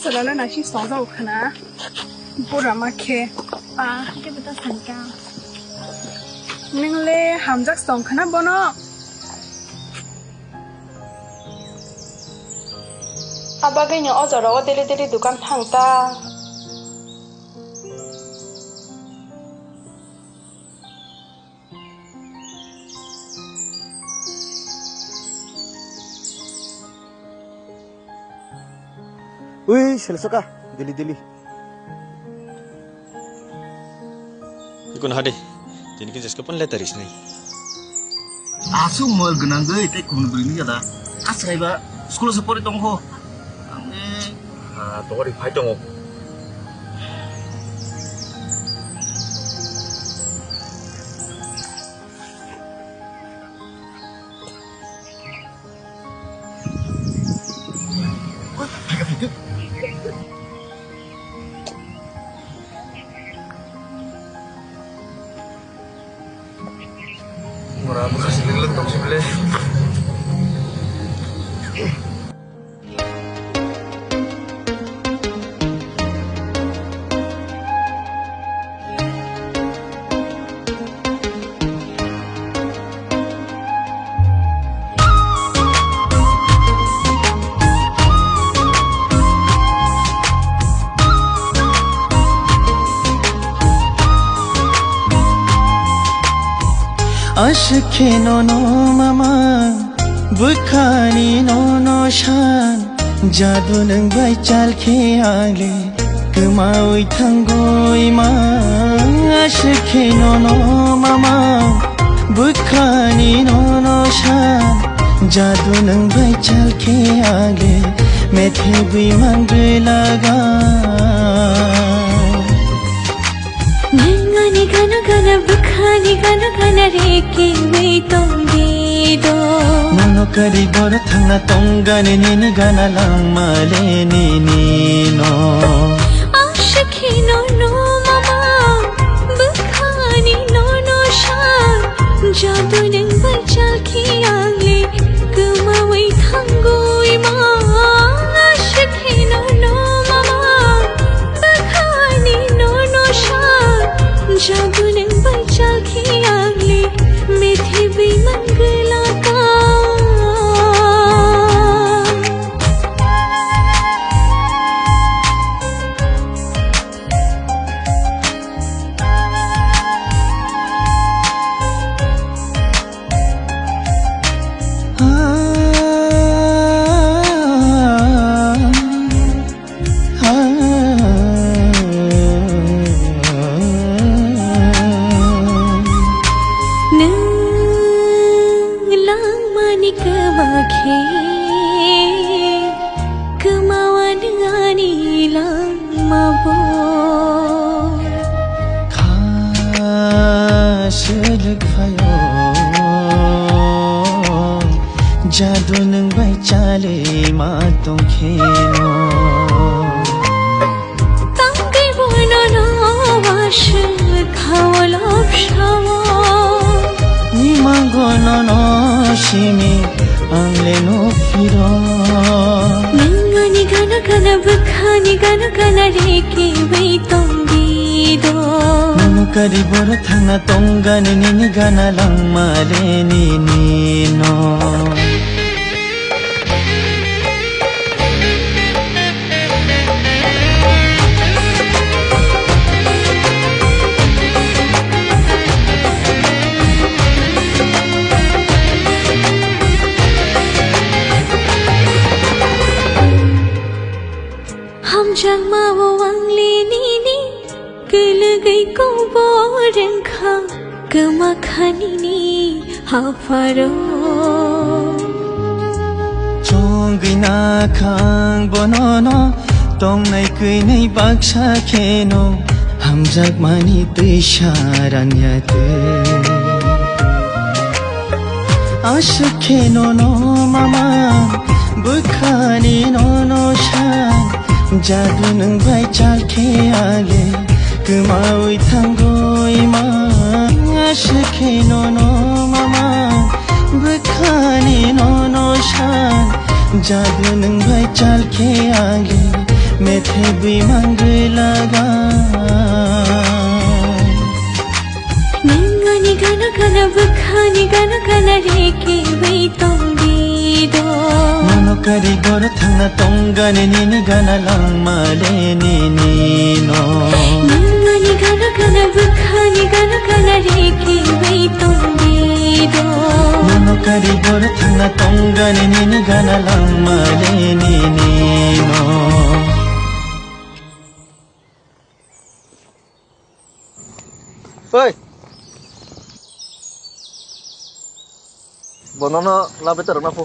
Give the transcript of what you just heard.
selalu nasi soda ukana, pura make, Kita betul sangka. nengle hamjak song kana bono. Abagainya ojoro deli dukan thangta. Wih, selesai dili. Ikut hade, jadi kita sekarang letaris nih. Asu mal genang gay, teh kuno beri ada. Asrai ba, sekolah sepori tongho. Ane, tongho di pai tongho. Murah bekas lilit tong sebelah. Aşke nono mama bukhani nono shan jadu nang bai chal ke ale kemaui thangoi ma aşke nono mama bukhani nono shan jadu nang bai chal ke ale methe bui mang laga Nengani gana bukhani gana reke wei tongi do. Nono kari boro thangna tongane nini gana lamale nini no. Ashki nono mama bukhani nono shan jadu neng bachal ki ale kumawai thangoi ma. Ashki nono mama bukhani nono shan jadu neng bachal ki ale methi bi mangala ka. Jadu nang bai chale ma tong kheno Tangi bono no wash khawal opshawo ni mangono no shimi angle no phiro Nengani gana bukhani gana reke wei tongi do nono kari boro thangna tongane nini gana langmale nini no Hamjang mawo wangli nini Gulugai ko boren kha Gama khani ni hafaro Chongina khang bonono Tong nai kui nai baksha kheno Hamjak mani tisharan yate Ashuk kheno no mama Bukhani no shan Jadu nang bai chal ke ale Kemaui thangoi ma Ashuk kheno no mama Bukhani no shan Jadu nang bai chal ke ale मेथे बिमंगलागा Ningani gana gana bukhani gana gana reke waitongido Nono kari goro thangna tongane nini gana langmale nini no Ningani gana gana bukhani gana gana reke waitongido Nono kari goro thangna tongane nini gana langmale nini no Oi. Bonono labe terus nafu.